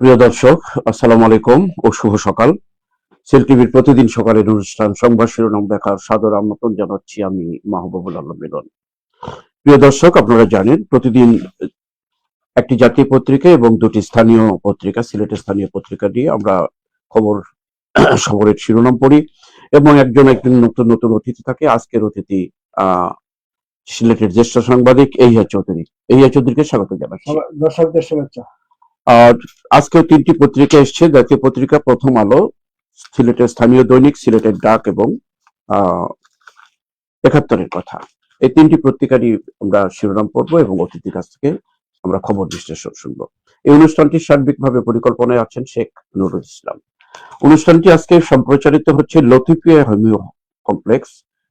প্রিয় দর্শক, আসসালামু আলাইকুম ও শুভ সকাল। সেল টিভির প্রতিদিন সকালের অনুষ্ঠান সংবাদ শিরোনাম দেখার সাদর আমন্ত্রণ জানাচ্ছি আমি মাহবুবুল আলম মিলন। প্রিয় দর্শক, আপনারা জানেন প্রতিদিন একটি জাতীয় পত্রিকা এবং দুটি স্থানীয় পত্রিকা, সিলেটের স্থানীয় পত্রিকা দিয়ে আমরা খবর খবরের শিরোনাম পড়ি এবং একজন একজন নতুন নতুন অতিথি থাকে। আজকের অতিথি আহ সিলেটের জ্যেষ্ঠ সাংবাদিক এহিয়া চৌধুরী। এহিয়া চৌধুরীকে স্বাগত জানাচ্ছি। দর্শকদের শুভেচ্ছা। আর আজকেও তিনটি পত্রিকা এসছে। জাতীয় পত্রিকা, প্রথম আলো, সিলেটের স্থানীয় দৈনিক, সিলেটের ডাক এবং আহ ৭১-এর কথা। এই তিনটি পত্রিকারই আমরা শিরোনাম পড়বো এবং অতিথির কাছ থেকে আমরা খবর বিশ্লেষণ শুনবো। এই অনুষ্ঠানটি সার্বিকভাবে পরিকল্পনায় আছেন শেখ নুরুল ইসলাম। অনুষ্ঠানটি আজকে সম্প্রচারিত হচ্ছে লতিফিয়া হোমিও কমপ্লেক্স,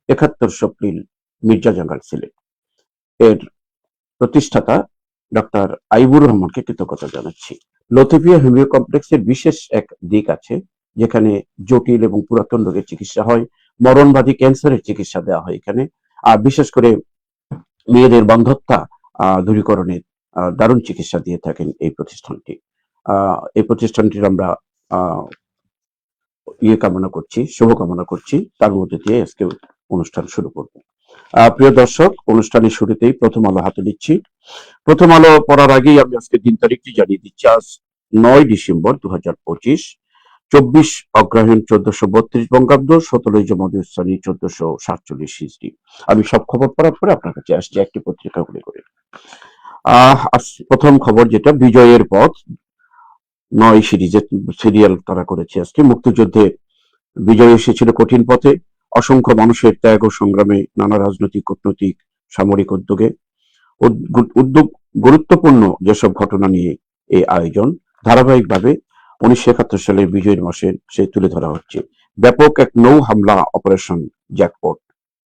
৭১ সপ্রিল, মির্জা জাঙ্গাল, সিলেট। এর প্রতিষ্ঠাতা ডক্টর আইবুর রহমানকে কৃতজ্ঞতা জানাচ্ছি। লতিফিয়া হোমিও কমপ্লেক্সের বিশেষ এক দিক আছে, যেখানে জটিল এবং পুরাতন রোগের চিকিৎসা হয়, মরণবাদী ক্যান্সারের চিকিৎসা দেওয়া হয় এখানে। আর বিশেষ করে মেয়েদের বন্ধ্যত্বা দূরীকরণের দারুণ চিকিৎসা দিয়ে থাকেন এই প্রতিষ্ঠানটি। এই প্রতিষ্ঠানটির আমরা কামনা করছি, শুভকামনা করছি। তার মধ্যে দিয়ে আজকে অনুষ্ঠান শুরু করব। প্রিয় দর্শক, অনুষ্ঠানের শুরুতেই প্রথম আলো হাতে দিচ্ছি। প্রথম আলো পড়ার আগেই আমি আজকে দিন তারিখটি জানিয়ে দিচ্ছি। আজ 9 ডিসেম্বর 2025, 24 অগ্রহায়ণ 1432 বঙ্গাব্দ, 17 জমাদিউসসানি 1447 হিজরি। আমি সব খবর পড়ার পরে আপনার কাছে আসছি একটি পত্রিকা গুলি করে। প্রথম খবর যেটা, বিজয়ের পথ 9 সিরিয়াল তারা করেছে আজকে। মুক্তিযুদ্ধে বিজয় এসেছিল কঠিন পথে, অসংখ্য মানুষের ত্যাগ ও সংগ্রামে, নানা রাজনৈতিক, কূটনৈতিক, সামরিক উদ্যোগে উদ্যোগ গুরুত্বপূর্ণ যেসব ঘটনা নিয়ে এই আয়োজন। ধারাবাহিকভাবে 1971 সালের বিজয়ের মাসে সে তুলে ধরা হচ্ছে। ব্যাপক এক নৌ হামলা অপারেশন জ্যাকপট,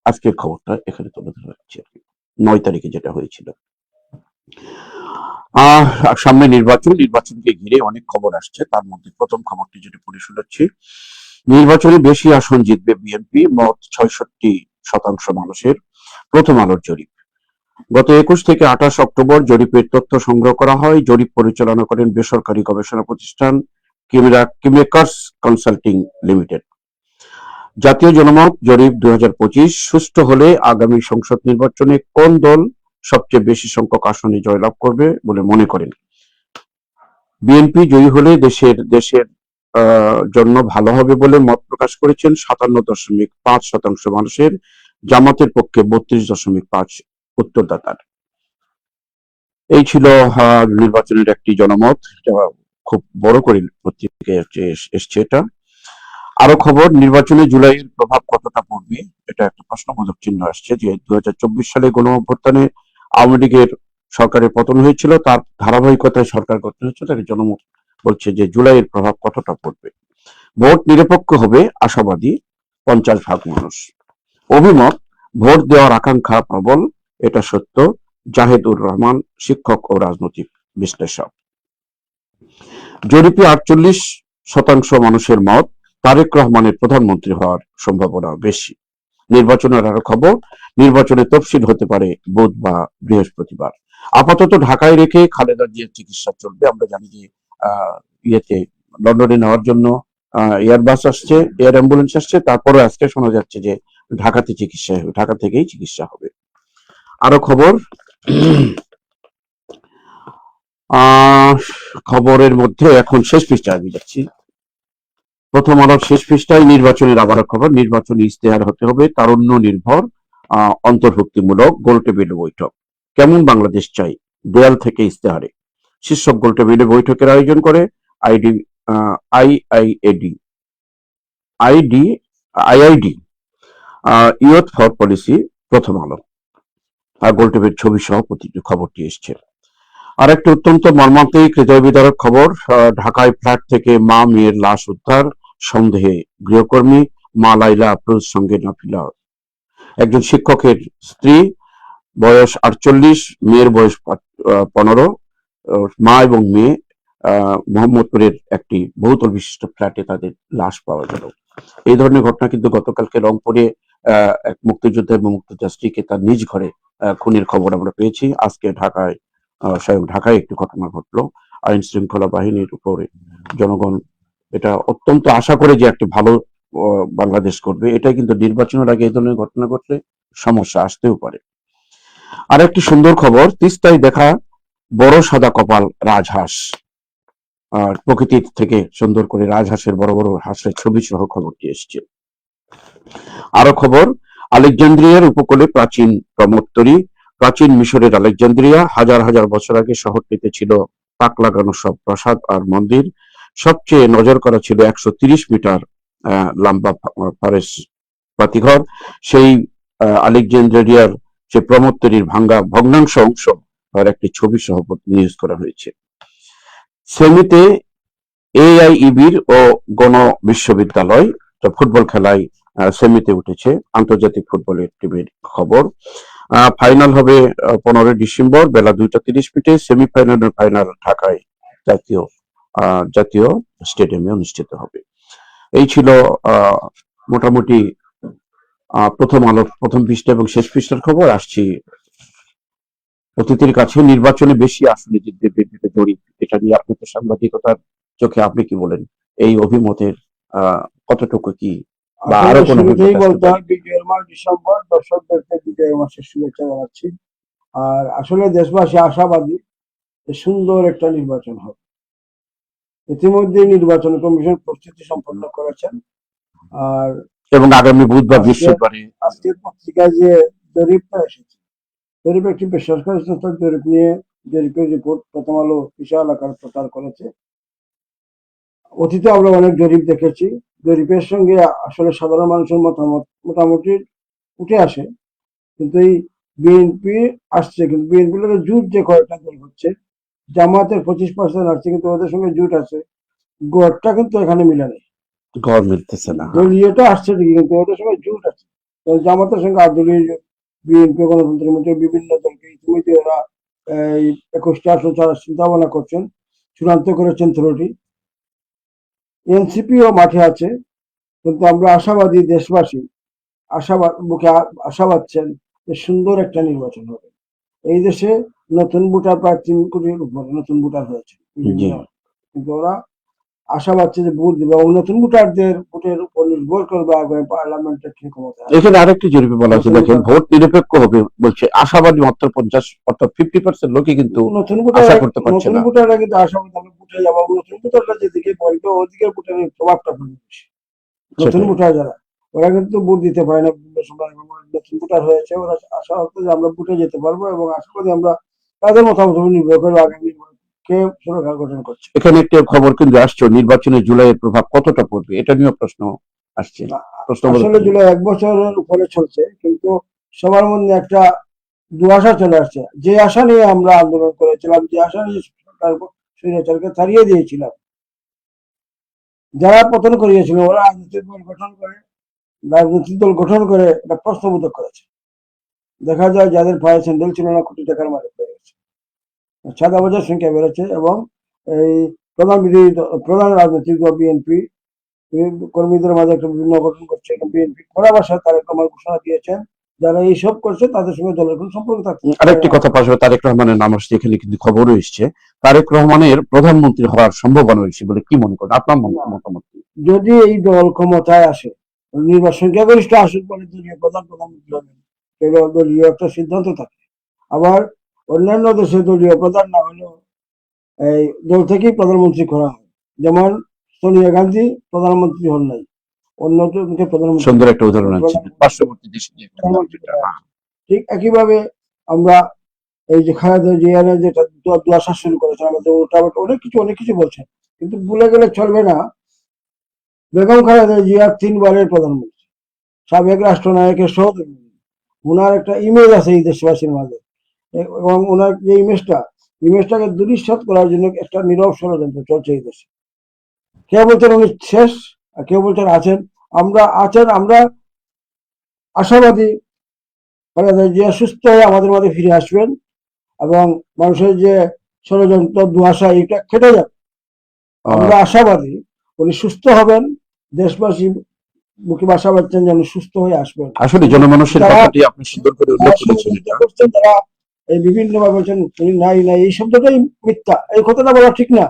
আজকের খবরটা এখানে তুলে ধরা হচ্ছে 9 তারিখে যেটা হয়েছিল। সামনে নির্বাচনকে ঘিরে অনেক খবর আসছে। তার মধ্যে প্রথম খবরটি যেটা পড়ে শোনাচ্ছি, নির্বাচনে বেশি আসন জিতবে বিএনপি, মত 66% মানুষের, প্রথম আলোর জরিপ। গত 21 থেকে 28 অক্টোবর জরিপের তথ্য সংগ্রহ করা হয়। জরিপ পরিচালনা করেন বেসরকারি গবেষণা প্রতিষ্ঠান কিমেকার্স কনসাল্টিং লিমিটেড। জাতীয় জনমত জরিপ 2025, সুষ্ঠু হলে আগামী সংসদ নির্বাচনে কোন দল সবচেয়ে বেশি সংখ্যক আসনে জয়লাভ করবে বলে মনে করেন? বিএনপি জয়ী হলে দেশের জন্য ভালো হবে বলে মত প্রকাশ করেছেন 57.5% মানুষের, জামাতের পক্ষে 32.5 উত্তরদাতার। এই ছিল নির্বাচনের একটি জনমত, খুব বড় করে পত্রিকায় এসছে এটা। আরো খবর, নির্বাচনে জুলাইয়ের প্রভাব কতটা পড়বে, এটা একটা প্রশ্নবোধক চিহ্ন আসছে যে 2024 সালে গণঅভ্যুত্থানে আওয়ামী লীগের সরকারের পতন হয়েছিল, তার ধারাবাহিকতায় সরকার গঠন হয়েছিল। তাকে জনমত বলছে যে জুলাইয়ের প্রভাব কতটা পড়বে। ভোট নিরপেক্ষ হবে আশাবাদী 50% মানুষ। অভিমত, ভোট দেওয়ার আকাঙ্ক্ষা প্রবল, এটা সত্য, জাহেদুর রহমান, শিক্ষক ও রাজনৈতিক বিশ্লেষক। জরিপে 48% মানুষের মত, তারেক রহমানের প্রধানমন্ত্রী হওয়ার সম্ভাবনা বেশি। নির্বাচনের আরো খবর, নির্বাচনে তফসিল হতে পারে বুধ বা বৃহস্পতিবার। আপাতত ঢাকায় রেখে খালেদা জিয়ার চিকিৎসা চলবে। আমরা জানি যে ইয়েতে লন্ডনে নেওয়ার জন্য এয়ারবাস আসছে, এয়ার অ্যাম্বুলেন্স আসছে। তারপরে আজকে শোনা যাচ্ছে যে ঢাকা থেকেই চিকিৎসা হবে। আরো খবর, খবরের মধ্যে এখন শেষ পৃষ্ঠায় আমি যাচ্ছি। প্রথম আলোর শেষ পৃষ্ঠায় নির্বাচনের আবারও খবর, নির্বাচনী ইশতেহার হতে হবে তারুণ্য নির্ভর, অন্তর্ভুক্তিমূলক, গোলটেবিল বৈঠক। কেমন বাংলাদেশ চাই, দেয়াল থেকে ইশতেহারে। শীর্ষক গোলটেবিলে বৈঠকের আয়োজন করে আইআইডি ইয়ুথ ফর পলিসি, প্রথম আলো। গোলটেবিল ছবি সহ খবরটি এসছে। আর একটা অত্যন্ত মর্মান্তিক, হৃদয় বিদারক খবর, ঢাকায় ফ্ল্যাট থেকে মা মেয়ের লাশ উদ্ধার, সন্দেহে গৃহকর্মী। মা লাইলা আফরোজ, সঙ্গে নাফিলা। একজন শিক্ষকের স্ত্রী, বয়স 48, মেয়ের বয়স 15। মা এবং মেয়ে মোহাম্মদপুরের একটি বহুতল বিশিষ্ট ফ্ল্যাটে তাদের লাশ পাওয়া গেল। এই ধরনের ঘটনা কিন্তু গতকালকে রংপুরে এক মুক্তিযোদ্ধা এবং মুক্তিযোদ্ধার স্ত্রীকে তার নিজ ঘরে খুনের খবর আমরা পেয়েছি। আজকে ঢাকায় স্বয়ং ঢাকায় একটি ঘটনা ঘটলো। আইন শৃঙ্খলা বাহিনীর উপরে জনগণ এটা অত্যন্ত আশা করে যে একটা ভালো বাংলাদেশ করবে। এটা কিন্তু নির্বাচনের আগে এই ধরনের ঘটনা ঘটলে সমস্যা আসতেও পারে। আর একটি সুন্দর খবর, তিস্তায় দেখা বড় সাদা কপাল রাজহাঁস। আর প্রকৃতির থেকে সুন্দর করে রাজহাঁসের বড় বড় হাঁসের ছবি সহ খবরটি এসছে। আরো খবর, আলেকজান্দ্রিয়ার উপকূলে প্রাচীন প্রমোত্তরী। প্রাচীন মিশরের আলেকজান্দ্রিয়া হাজার হাজার বছর আগে শহরটিতে ছিল তাক লাগানো সব প্রাসাদ আর মন্দির। সবচেয়ে নজর করা ছিল 130 মিটার লম্বা ফারেস বাতিঘর। সেই আলেকজান্দ্রিয়ার যে প্রমোত্তরীর ভাঙ্গা ভগ্নাংশ অংশ আর একটি ছবি সহ নিউজ করা হয়েছে। সেমিতে এআইইবির ও গণ বিশ্ববিদ্যালয় ফুটবল খেলায় সেমিতে উঠেছে, আন্তর্জাতিক ফুটবলের টিমের খবর। ফাইনাল হবে 15 ডিসেম্বর বেলা 2:30 সেমিফাইনালের ফাইনাল ঢাকায় জাতীয় স্টেডিয়ামে অনুষ্ঠিত হবে। এই ছিল মোটামুটি প্রথম আলোর প্রথম পৃষ্ঠা এবং শেষ পৃষ্ঠার খবর। আসছি অতিথির কাছে। নির্বাচনে বেশি আসনে জিতবে বিএনপিতে জরিপ, এটা নিয়ে আপনি তো সাংবাদিকতার চোখে আপনি কি বলেন? এই অভিমতের কতটুকু কি বা আরো কোনো বিজয়ের মাস ডিসেম্বর, দর্শকদেরকে বিজয়ের মাসের শুভেচ্ছা জানাচ্ছি। আর আসলে দেশবাসী আশাবাদী সুন্দর একটা নির্বাচন হবে। ইতিমধ্যে নির্বাচন কমিশন প্রস্তুতি সম্পন্ন করেছেন। আর এবং আগামী বুধবার বৃহস্পতিবারে আজকের পত্রিকায় যে জরিপটা এসেছে, জরিপ একটি বেসরকারি সংস্থার জরিপ নিয়ে জরিপের রিপোর্ট প্রথম আলো বিশাল আকার প্রচার করেছে। অতীতে আমরা অনেক জরিপ দেখেছি, জরিপের সঙ্গে আসলে সাধারণ মানুষের মতামত মোটামুটি উঠে আসে, কিন্তু এই বিএনপি আসছে, কিন্তু বিএনপির লোকের জুট যে কয়েকটা দল হচ্ছে, জামাতের 25% আসছে, কিন্তু ওদের সঙ্গে জুট আছে, গড়টা কিন্তু এখানে মিলে নেই, গড় মিলতেছে না। দলীয়টা আসছে ঠিকই, কিন্তু ওদের সঙ্গে জুট আছে। জামাতের সঙ্গে আদলীয় বিএনপি গণতন্ত্রের মধ্যে বিভিন্ন দলকে ইতিমধ্যে ওরা এই 21টা আসন ছাড়ার চিন্তা ভাবনা করছেন, চূড়ান্ত করেছেন 13টি। এনসিপিও মাঠে আছে, কিন্তু আমরা আশাবাদী, দেশবাসী মুখে আশা পাচ্ছেন যে সুন্দর একটা নির্বাচন হবে। এই দেশে নতুন ভোটার প্রায় 3 কোটির উপরে নতুন ভোটার হয়েছে, কিন্তু ওরা আশা পাচ্ছে যে ভোট দিবে এবং নতুন ভোটারদের ভোটের উপর নির্ভর করবে আগামী পার্লামেন্টের কি ক্ষমতা। এখানে আরেকটি জরিপে বলা আছে, দেখেন ভোট নিরপেক্ষ হবে বলছে, আশাবাদী মাত্র 50 অর্থাৎ 50% লোকই কিন্তু নতুন আশা করতে পারছে না। নতুন ভোটাররা কিন্তু আশাবাদী আমরা ভোটে যাবো, নতুন ভোটাররা যেদিকে বলবে ওদিকের ভোটারের প্রভাবটা পড়বে বেশি। নতুন ভোটার যারা, ওরা কিন্তু ভোট দিতে পারে না বিভিন্ন সময়, নতুন ভোটার হয়েছে, ওরা আশা হচ্ছে যে আমরা ভোটে যেতে পারবো এবং আশা করি আমরা তাদের মতামত নির্ভর করে আগামী কে সরকার গঠন করছে। এখানে একটি খবর কিন্তু আসছে, নির্বাচনে জুলাইয়ের প্রভাব কতটা পড়বে, এটা নিয়ে প্রশ্ন আসছে। আসলে জুলাই 1 বছরের উপরে চলছে, কিন্তু সবার মধ্যে একটা দুয়াশা চলে আসছে। যে আশা নিয়ে আমরা আন্দোলন করেছিলাম, যে আশা নিয়ে সরকারকে তাড়িয়ে দিয়েছিলাম, যারা পতন করিয়েছিল ওরা রাজনৈতিক দল গঠন করে একটা প্রশ্নবোধক করেছে। দেখা যায় যাদের পায়ে স্যান্ডেল ছিল না কোটি টাকার মালিক হয়ে গেছে, ছাদাবাজার সংখ্যা বেড়েছে এবং এই প্রধান রাজনৈতিক দল বিএনপি কর্মীদের মাঝে একটা বিভিন্ন গঠন করছে। বিএনপি খোলা ভাষায় তারেক রহমান ঘোষণা দিয়েছেন, যারা এইসব করছে তাদের সঙ্গে দলের কোনো সম্পর্ক থাকছে। আরেকটি কথা পাশাপাশি তারেক রহমানের নাম আসছে, এখানে কিন্তু খবরও এসছে তারেক রহমানের প্রধানমন্ত্রী হওয়ার সম্ভাবনা রয়েছে বলে কি মনে করেন, আপনার মতামত? যদি এই দল ক্ষমতায় আসে, নির্বাচন সংখ্যাগরিষ্ঠ আসুক বলে দলীয় প্রধানমন্ত্রী হবেন, দলীয় একটা সিদ্ধান্ত থাকে। আবার অন্যান্য দেশে দলীয় প্রধান না হলেও এই দল থেকেই প্রধানমন্ত্রী করা হয়, যেমন সোনিয়া গান্ধী প্রধানমন্ত্রী হন নাই, অন্য প্রধানমন্ত্রী। সুন্দর একটা উদাহরণ আছে পার্শ্ববর্তী দেশে। ঠিক একইভাবে আমরা এই যে খালেদা জিয়া যেটা দুয়াশা শুরু করেছে, আমাদের অনেক কিছু বলছে, কিন্তু ভুলে গেলে চলবে না বেগম খালেদা জিয়া 3 বারের প্রধানমন্ত্রী, সাবেক রাষ্ট্রনায়কের সহধর্মী, ওনার একটা ইমেজ আছে এই দেশবাসীর মাঝে, এবং ওনার যে ইমেজটাকে দুরিশ্বাত করার জন্য একটা নীরব ষড়যন্ত্র চলছে এই দেশে। কেউ বলছেন উনি শেষ, আর কেউ বলছেন আমরা আশাবাদী খালেদা জিয়া সুস্থ হয়ে আমাদের মাঝে ফিরে আসবেন এবং মানুষের যে ষড়যন্ত্র দুয়াশা এটা কেটে যাবে। আমরা আশাবাদী উনি সুস্থ হবেন, দেশবাসী মুখে আশা পাচ্ছেন যেন সুস্থ হয়ে আসবেন। আসলে জনমানুষের কথাটি আপনি সুন্দর করে উল্লেখ করেছেন। তারা এই বিভিন্ন ভাবে বলছেন উনি নাই নাই, এই শব্দটাই মিথ্যা, এই কথাটা বলা ঠিক না।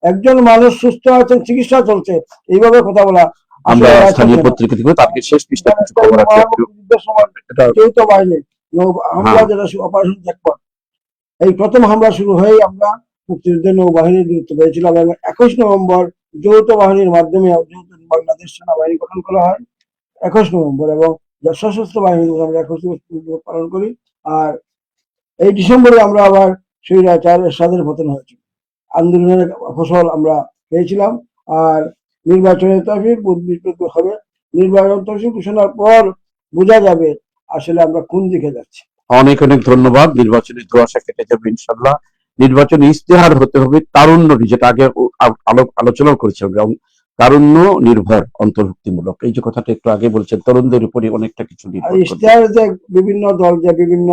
একজন মানুষ সুস্থ আছেন, চিকিৎসা চলছে, এইভাবে কথা বলা আমরা আসলে স্থানীয় চলছে না। পত্রিকা থেকে তাদের শেষ পৃষ্ঠা এখানে কিছু খবর আছে একটু যুদ্ধের সময় এটা। যৌথ বাহিনী হামলা, হ্যাঁ, যেটা অপারেশন জ্যাকপট, এই প্রথম হামলা শুরু হয়েই আমরা মুক্তিযুদ্ধের নৌবাহিনীর গুরুত্ব পেয়েছিলাম এবং 21 নভেম্বর যৌথ বাহিনীর মাধ্যমে যৌথ বাংলাদেশ সেনাবাহিনী গঠন করা হয় 21 নভেম্বর, এবং সশস্ত্র বাহিনী আমরা 21 পালন করি। আর এই ডিসেম্বরে আমরা আবার স্বৈরাচার এরশাদের পতন হয়েছিল, আন্দোলনের ফসল আমরা পেয়েছিলাম। আর নির্বাচনের তফসিল হবে, নির্বাচন তফসিল ঘোষণার পর বোঝা যাবে আসলে আমরা কোন দিকে যাচ্ছি। অনেক অনেক ধন্যবাদ। নির্বাচনী ধোঁয়াশা কেটে যাবে ইনশাল্লাহ। নির্বাচনী ইশতেহার হতে হবে তারুণ্য, যেটা আগে আলোচনা করেছিলাম, এবং তারুণ্য নির্ভর অন্তর্ভুক্তিমূলক, এই যে কথাটা একটু আগে বলছেন, তরুণদের উপরে অনেকটা কিছু আর নির্ভর করবে। ইশতেহার যে বিভিন্ন দল যে বিভিন্ন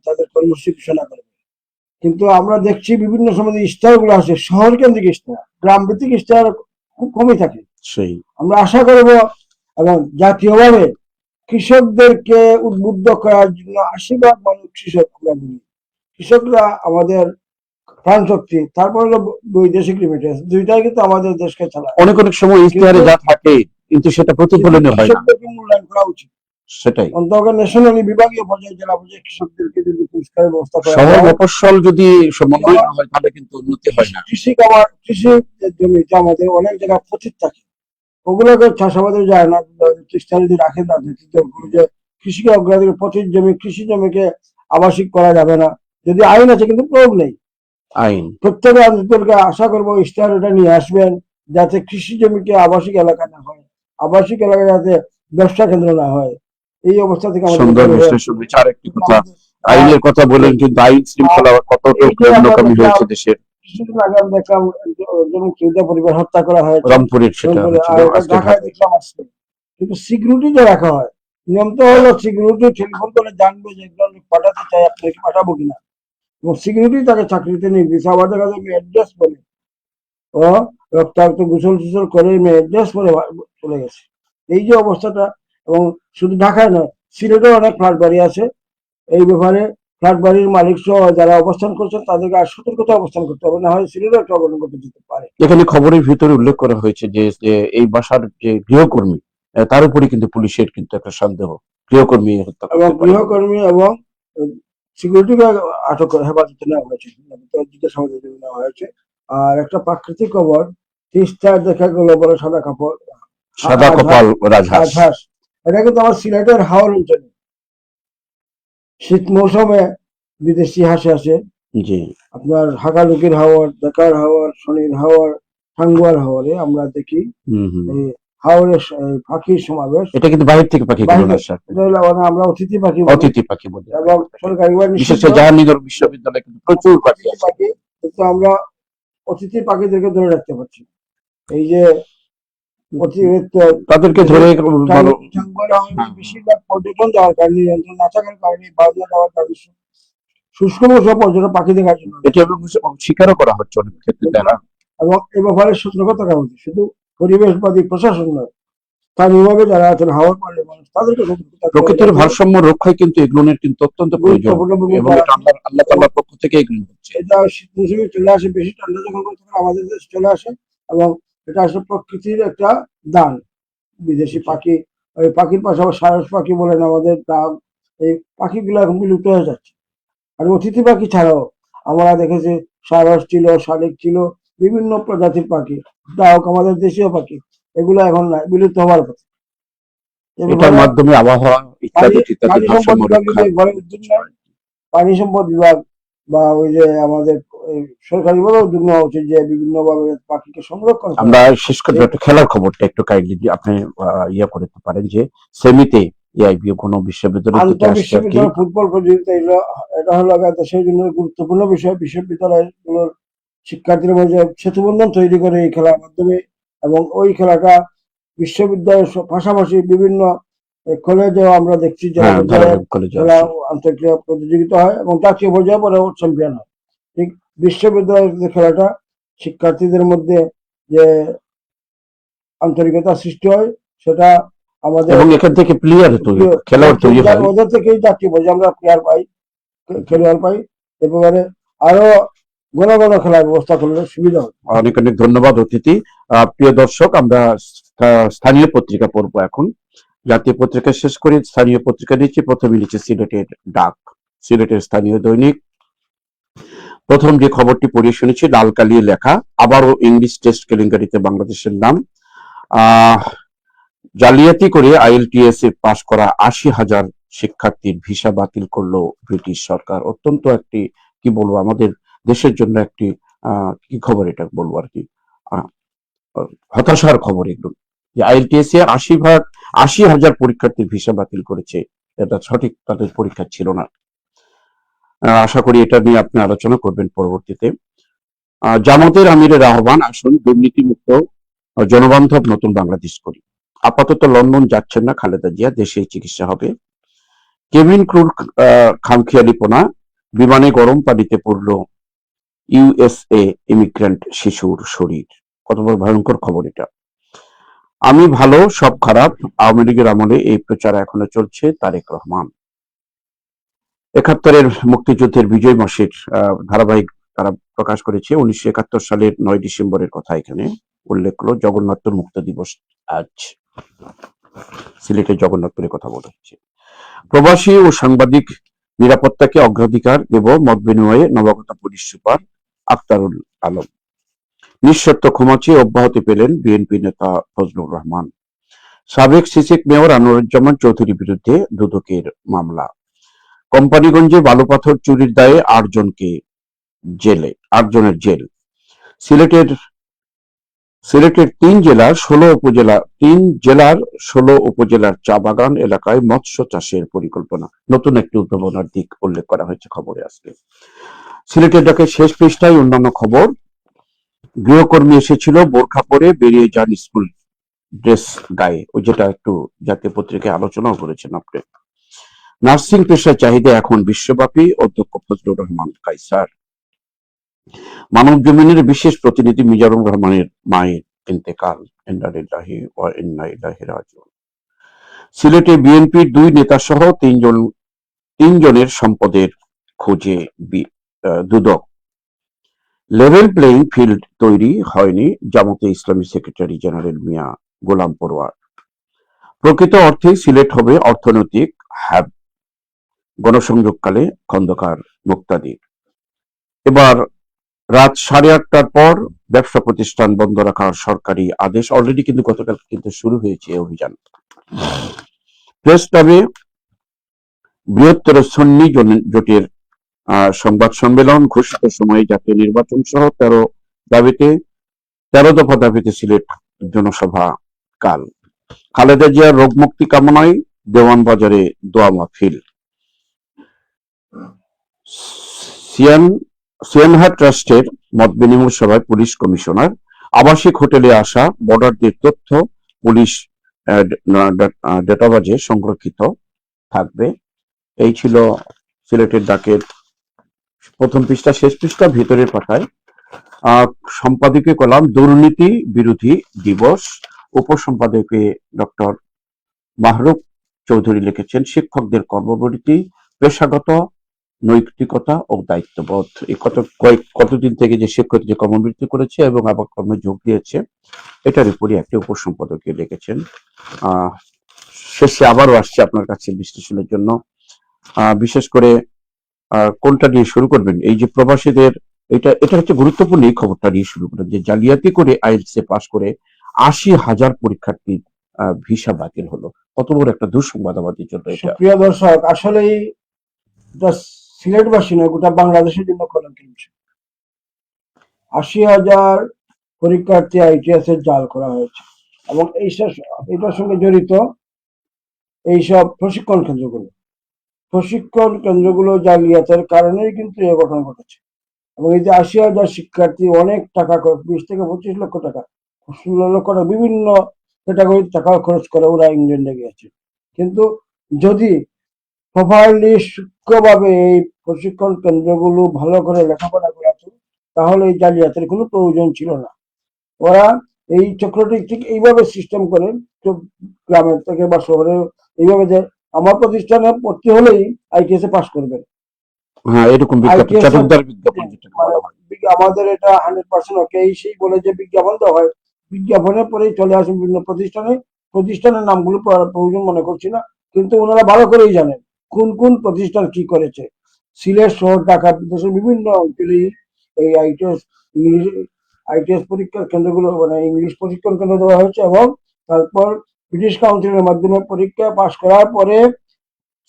তাদের কর্মসূচি ঘোষণা করবে, কিন্তু আমরা দেখছি বিভিন্ন সময় ইশতেহার গুলো আসে শহর কেন্দ্রিক ইশতেহার, গ্রাম ভিত্তিক ইশতেহার খুব কমই থাকে। সেই আমরা আশা করব এবং জাতীয়ভাবে কৃষকদেরকে উদ্বুদ্ধ করার জন্য, 80% মানুষ কৃষক, আমরা বলি কৃষকরা আমাদের প্রাণ শক্তি, তারপর হলো বৈদেশিক রেমিটেন্স, দুইটাই কিন্তু আমাদের দেশকে চালায়। অনেক অনেক সময় ইশতেহারে যা থাকে কিন্তু সেটা প্রতিফলনে হয় না, কৃষকদেরকে মূল্যায়ন করা উচিত। সেটাই। অন্তত ন্যাশনালি, বিভাগীয় পর্যায়ে, জেলা পর্যায়ে কৃষকদেরকে যদি পুরস্কারের ব্যবস্থা করা শহর হয়, মফস্বল যদি সমন্বয় না হয় তাহলে কিন্তু উন্নতি হয় না। কৃষি জমিতে আমাদের অনেক জায়গায় পতিত থাকে, ওগুলোকে চাষাবাদে যায় না, চেষ্টা যদি রাখেন না যে কৃষিকে অগ্রাধিকার, পতিত জমি, কৃষি জমিকে আবাসিক করা যাবে না, যদি আইন আছে কিন্তু প্রয়োগ নেই। আইন প্রত্যেক রাজনীতিকে আশা করবো ইশতেহার এটা নিয়ে আসবেন, যাতে কৃষি জমিকে আবাসিক এলাকা না হয়, আবাসিক এলাকা যাতে ব্যবসা কেন্দ্র না হয়। এই অবস্থা থেকে সুন্দর বিশ্লেষণ হয়েছে। আর একটি কথা, আইনের কথা বলেন, কিন্তু আইন শৃঙ্খলা কতটুকু উন্নতি হয়েছে দেশের। কিছুদিন আগে আমি দেখলাম একজন পরিবার হত্যা করা হয়েছে রংপুরের, সেটা হয়েছিল আজকে ঢাকায় দেখলাম আসছে। কিন্তু সিকিউরিটি যে রাখা হয়, নিয়ম তো হলো সিকিউরিটি টেলিফোন করে জানবে যে একজন পাঠাতে চাই, আপনাকে পাঠাবো কিনা, এবং সিকিউরিটি তাকে চাকরিতে নিয়ে দিয়েছে। আবার দেখা যায় মেয়ে অ্যাড্রেস বলে ও রক্তাক্ত গোসল টোসল করে মেয়ে অ্যাড্রেস বলে চলে গেছে। এই যে অবস্থাটা, এবং শুধু ঢাকায় নয়, সিলেটেও অনেক ফ্ল্যাট বাড়ি আছে। এই ব্যাপারে ফ্ল্যাট বাড়ির মালিক সহ যারা অবস্থান করছেন তাদেরকে আর সতর্কতা অবস্থান করতে হবে, না হয় সিলেটও একটা অবনগতি যেতে পারে। এখানে খবরের ভিতরে উল্লেখ করা হয়েছে যে এই বাসার যে গৃহকর্মী, তার উপরে কিন্তু পুলিশের কিন্তু একটা সন্দেহ, গৃহকর্মী হত্যা এবং করতে পারে। গৃহকর্মী এবং সিকিউরিটিকে আটক করে হেফাজতে নেওয়া হয়েছে, জিজ্ঞাসাবাদের জন্য নেওয়া হয়েছে। আর একটা প্রাকৃতিক খবর, তিস্তায় দেখা গেল বলে সাদা কাপড়, সাদা কপাল রাজহাঁস, রাজহাঁস, এটা কিন্তু আমার সিলেটের হাওর অঞ্চলে শীত মৌসুমে বিদেশি হাঁস আসে। জি, আপনার হাকালুকির হাওর, দেখার হাওর, শনির হাওর, টাঙ্গুয়ার হাওরে আমরা দেখি এই হাওরের পাখির সমাবেশ। এটা কিন্তু বাইরে থেকে পাখি গুলো আসে, এটা হলো আমরা অতিথি পাখি বলি, অতিথি পাখি বলি। এবং সরকারিভাবে বিশেষ করে জাহাঙ্গীরনগর বিশ্ববিদ্যালয়ে কিন্তু প্রচুর পাখি আছে। কিন্তু আমরা অতিথি পাখিদেরকে ধরে রাখতে পারছি না। এই যে অতিরিক্ত তাদেরকে ধরে বেশিরভাগ পর্যটন যাওয়ার কারণে, নিয়ন্ত্রণ না থাকার কারণে, বাজনা যাওয়ার কারণে, শুষ্ক মৌসুমে পর্যটন পাখি দেখার জন্য এটি স্বীকারও করা হচ্ছে অনেক ক্ষেত্রে তারা। এবং এ ব্যাপারে সতর্কতা রাখা উচিত, শুধু পরিবেশবাদী প্রশাসন নয়, স্থানীয়ভাবে যারা আছেন হাওয়ার পাড়ের মানুষ, তাদেরকে প্রকৃতির ভারসাম্য রক্ষায় কিন্তু এগুলোর কিন্তু অত্যন্ত প্রয়োজন, এবং এটা আল্লাহ তাআলার পক্ষ থেকে এগুলো হচ্ছে। এটা শীত মৌসুমে চলে আসে, বেশি ঠান্ডা যখন আমাদের দেশে চলে আসে, এবং এটা আসলে প্রকৃতির একটা দান। বিদেশি পাখি, ওই পাখির পাশাপাশি সারস পাখি বলেন আমাদের ডাক, এই পাখিগুলো এখন বিলুপ্ত হয়ে যাচ্ছে। আর অতিথি পাখি ছাড়াও আমরা দেখেছি সারস ছিল, শালিক ছিল, বিভিন্ন প্রজাতির পাখি, ডাক আমাদের দেশীয় পাখি, এগুলো এখন নাই, বিলুপ্ত হওয়ার কথা। এটার মাধ্যমে আবহাওয়া ইত্যাদি ভারসাম্য রক্ষা। পানি সম্পদ বিভাগ বা ওই যে আমাদের সরকারিভাবে উদ্যোগ নেওয়া উচিত যে বিভিন্ন ভাবে পাখিকে সংরক্ষণ। আমরা শেষ করে একটা খেলার খবরটা একটু কাইন্ডলি আপনি ইয়া করতে পারেন, যে সেমিতে এআইবি কোনো বিশ্ববিদ্যালয় ফুটবল প্রতিযোগিতা, এটা হলো দেশের জন্য গুরুত্বপূর্ণ বিষয়। বিশ্ববিদ্যালয়গুলোর শিক্ষার্থীদের মধ্যে সেতুবন্ধন তৈরি করে এই খেলার মাধ্যমে, এবং ওই খেলাটা বিশ্ববিদ্যালয়ের পাশাপাশি বিভিন্ন কলেজেও আমরা দেখছি যারা আন্তর্জাতিক প্রতিযোগিতা হয় এবং জাতীয় পর্যায়ে পরে চ্যাম্পিয়ন হয়। ঠিক বিশ্ববিদ্যালয়ের খেলাটা শিক্ষার্থীদের মধ্যে যে আন্তরিকতা সৃষ্টি হয়, সেটা আমাদের, এবং এখান থেকে প্লেয়ার তৈরি, খেলোয়াড় তৈরি হয়, ওদের থেকেই জাতীয় পর্যায়ে আমরা প্লেয়ার পাই, খেলোয়াড় পাই। এ ব্যাপারে আরো ঘন ঘন খেলার ব্যবস্থা করলে সুবিধা হবে। অনেক অনেক ধন্যবাদ অতিথি। প্রিয় দর্শক, আমরা স্থানীয় পত্রিকা পড়বো এখন। জাতীয় পত্রিকা শেষ করে স্থানীয় পত্রিকা দিচ্ছি। প্রথমে নিচ্ছে সিলেটের ডাক, সিলেটের স্থানীয় দৈনিক। প্রথম যে খবরটি পড়িয়ে শুনেছি, লাল কালিয়ে লেখা, আবারও ইংলিশ টেস্ট কেলেঙ্কারিতে বাংলাদেশের নাম। জালিয়াতি করে IELTS পাশ করা 80,000 শিক্ষার্থীর ভিসা বাতিল করলো ব্রিটিশ সরকার। অত্যন্ত একটি, কি বলবো, আমাদের দেশের জন্য একটি কি খবর এটা বলবো আর কি, হতাশার খবর এগুলো, যে IELTS এ 80,000 পরীক্ষার্থীর ভিসা বাতিল করেছে। এটা সঠিক তাদের পরীক্ষা ছিল না। আশা করি এটা নিয়ে আপনি আলোচনা করবেন পরবর্তীতে। জামাতের আমিরের আহ্বান, আসুন দুর্নীতিমুক্ত জনবান্ধব নতুন বাংলাদেশ করি। আপাতত লন্ডন যাচ্ছেন না খালেদা জিয়া, দেশেই চিকিৎসা হবে। কেবিন ক্রুর খামখেয়ালিপনা, বিমানে গরম পানিতে পড়ল USA ইমিগ্রেন্ট শিশুর শরীর। কত বড় ভয়ঙ্কর খবর এটা। আমি ভালো সব খারাপ, আওয়ামী লীগের আমলে এই প্রচার এখনো চলছে। তারেক রহমান। 71-এর মুক্তিযুদ্ধের বিজয় মাসের ধারাবাহিক তারা প্রকাশ করেছে। 1971 সালের 9 ডিসেম্বরের কথা এখানে উল্লেখ করলো। জগন্নাথ মুক্ত দিবস আজ সিলেটের জগন্নাথপুরের কথা বলা হচ্ছে। প্রবাসী ও সাংবাদিক নিরাপত্তাকে অগ্রাধিকার দেব, মত বিনিময়ে নবাগত পুলিশ সুপার আক্তারুল আলম। নিঃশর্ত ক্ষমা চেয়ে অব্যাহতি পেলেন বিএনপি নেতা ফজলুর রহমান। সাবেক সিসিক মেয়র আনোয়ারুজ্জামান চৌধুরীর বিরুদ্ধে দুদকের মামলা। কোম্পানিগঞ্জে বালুপাথর চুরির দায়ে 8 জনের জেল। সিলেটের 3 জেলার 16 উপজেলার চা বাগান এলাকায় মৎস্য চাষের পরিকল্পনা। নতুন একটি উদ্ভাবনার দিক উল্লেখ করা হয়েছে খবরে আজকে। সিলেটের ডাকের শেষ পৃষ্ঠায় অন্যান্য খবর। গৃহকর্মী এসেছিল বোরখা পরে, বেরিয়ে যান স্কুল ড্রেস গায়ে। ওই যেটা একটু জাতীয় পত্রিকায় আলোচনাও করেছেন আপনি। নার্সিং পেশার চাহিদা এখন বিশ্বব্যাপী, অধ্যক্ষ ফজলুর রহমান কায়সার। মানব জমিনের বিশেষ প্রতিনিধি মিজানুর রহমানের মায়ের ইন্তেকাল। ইন্না লিল্লাহি ওয়া ইন্না ইলাইহি রাজিউন। সিলেটে বিএনপির 2 নেতা সহ 3 জনের সম্পদের খোঁজে দুদক। লেভেল প্লেইং ফিল্ড তৈরি হয়নি, জামাতে ইসলামী সেক্রেটারি জেনারেল মিয়া গোলাম পরোয়ার। প্রকৃত অর্থেই সিলেট হবে অর্থনৈতিক হ্যাব, গণসংযোগকালে খন্দকার মুক্তাদির। এবার রাত 8:30টার পর ব্যবসা প্রতিষ্ঠান বন্ধ রাখার সরকারি আদেশ। অলরেডি কিন্তু গতকাল কিন্তু শুরু হয়েছে অভিযান। প্রেস ক্লাবে বৃহত্তর সুন্নি জোটের সংবাদ সম্মেলন। ঘোষিত সময়ে জাতীয় নির্বাচন সহ 13 দফা দাবিতে সিলেট জনসভা কাল। খালেদা জিয়ার রোগ মুক্তি কামনায় দেওয়ানবাজারে দোয়া মাহফিল। সিয়ানহাট ট্রাস্টের মত বিনিময় সভায় পুলিশ কমিশনার। আবাসিক হোটেলে আসা বর্ডারদের তথ্য পুলিশ ডেটাবেজে সংরক্ষিত থাকবে। এই ছিল সিলেটের ডাকের প্রথম পৃষ্ঠা, শেষ পৃষ্ঠা ভিতরের পাতায়। সম্পাদকীয় কলাম, দুর্নীতি বিরোধী দিবস। উপসম্পাদকে ডক্টর মাহরুফ চৌধুরী লিখেছেন, শিক্ষকদের কর্মবিরতি, পেশাগত নৈতিকতা ও দায়িত্ববোধ। এই কতদিন থেকে যে শিক্ষক যে কর্মবিরতি করেছে এবং আবার কর্মে যোগ দিয়েছে, এটার উপরই একটি উপসম্পাদকীয় লিখেছেন। শেষে আবারও আসছে আপনার কাছে বিশ্লেষণের জন্য। বিশেষ করে কোনটা দিয়ে শুরু করবেন? এই যে প্রবাসীদের, এটা হচ্ছে গুরুত্বপূর্ণ। এই খবরটা দিয়ে শুরু করেন যে জালিয়াতি করে IELTS পাশ করে 80,000 পরীক্ষার্থীর ভিসা বাতিল হলো। কত বড় একটা দুঃসংবাদ আমাদের জন্য এটা। প্রিয় দর্শক, আসলেই সিলেটবাসী নয়, গোটা বাংলাদেশের জন্য কলঙ্কের বিষয়। 80,000 পরীক্ষার্থী IELTS এর জাল করা হয়েছে এবং এটার সঙ্গে জড়িত এইসব প্রশিক্ষণ কেন্দ্রগুলো জালিয়াতের কারণেই কিন্তু এই ঘটনা ঘটেছে। এবং এই যে 80,000 শিক্ষার্থী, অনেক টাকা, 20 থেকে 25 লক্ষ টাকা, 16 লক্ষ টাকা, বিভিন্ন ক্যাটাগরির টাকা খরচ করে ওরা ইংল্যান্ডে গিয়েছে। কিন্তু যদি প্রপারলি সূক্ষ্মভাবে এই প্রশিক্ষণ কেন্দ্রগুলো ভালো করে লেখাপড়া করা হতো, তাহলে এই জালিয়াতের কোনো প্রয়োজন ছিল না। ওরা এই চক্রটি ঠিক এইভাবে সিস্টেম করে, গ্রামের থেকে বা শহরে, এইভাবে যে আমার প্রতিষ্ঠানে ভর্তি হলেই IELTS পাস করবেন, হ্যাঁ, এরকম বিজ্ঞাপন, ITS চাটুকদার বিজ্ঞাপন যেটাকে মানে বলা হয়। আমাদের এটা 100% ওকে, সেই বলে যে বিজ্ঞাপন দেওয়া হয়, বিজ্ঞাপনের পরেই চলে আসে বিভিন্ন প্রতিষ্ঠানের নামগুলো প্রয়োজন মনে করছি না, কিন্তু ওনারা ভালো করেই জানেন কোন কোন প্রতিষ্ঠান কি করেছে। সিলেট শহর, ঢাকা, দেশের বিভিন্ন অঞ্চলেই এই ITS পরীক্ষার কেন্দ্রগুলো, মানে ইংলিশ প্রশিক্ষণ কেন্দ্র দেওয়া হয়েছে, এবং তারপর ব্রিটিশ কাউন্সিলের মাধ্যমে পরীক্ষা পাশ করার পরে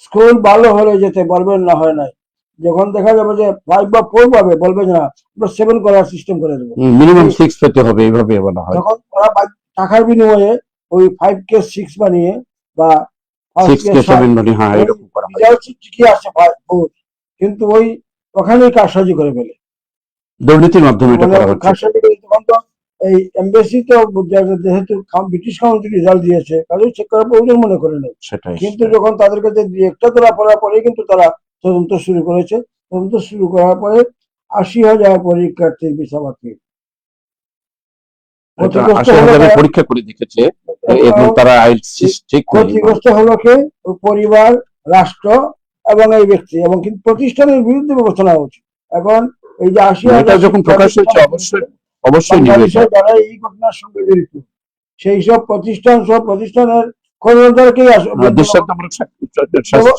স্কুল ভালো হলে যেতে বলবেন, না হয় নাই, যখন দেখা যাবে যে 5 বা 4 পাবে, বলবে যে না আমরা 7 করার সিস্টেম করে দেবো। মিনিমাম 6 পেতে হবে, এইভাবে বলা হয়। তখন ওরা টাকার বিনিময়ে ওই 5 কে 6 বানিয়ে বা 6 কে 7 মানে, হ্যাঁ, ওই এরকম করা হয়। রেজাল্ট ঠিকই আসে 4, কিন্তু ওই ওখানেই কারসাজি করে ফেলে, দুর্নীতির মাধ্যমে এটা মানে করা হচ্ছে। কারসাজি করে। তখন তো এই এমবেসি তো যেহেতু ব্রিটিশ কাউন্সিল রেজাল্ট দিয়েছে, কাজে চেক করার প্রয়োজন মনে করে নেই। সেটাই। কিন্তু যখন তাদের কাছে একটা ধরা পড়ার পরে কিন্তু তারা তদন্ত শুরু করেছে। তদন্ত শুরু করার পরে 80,000 পরীক্ষার্থীর ভিসা বাতিল। এটা ক্ষতিগ্রস্ত 80,000 হলো পরীক্ষা করে দেখেছে, এবং তারা আইএলটিএস ঠিক নেই। ক্ষতিগ্রস্ত হলো কে? ওই পরিবার, রাষ্ট্র এবং এই ব্যক্তি, এবং কিন্তু প্রতিষ্ঠানের বিরুদ্ধে ব্যবস্থা নেওয়া উচিত। এখন এই যে 80,000 এটা যখন প্রকাশ হয়েছে, অবশ্যই নিবে এটা। বাংলাদেশের যারা এই ঘটনার সঙ্গে জড়িত, সেই সব প্রতিষ্ঠানের কর্মকর্তাকেই দৃষ্টান্তমূলক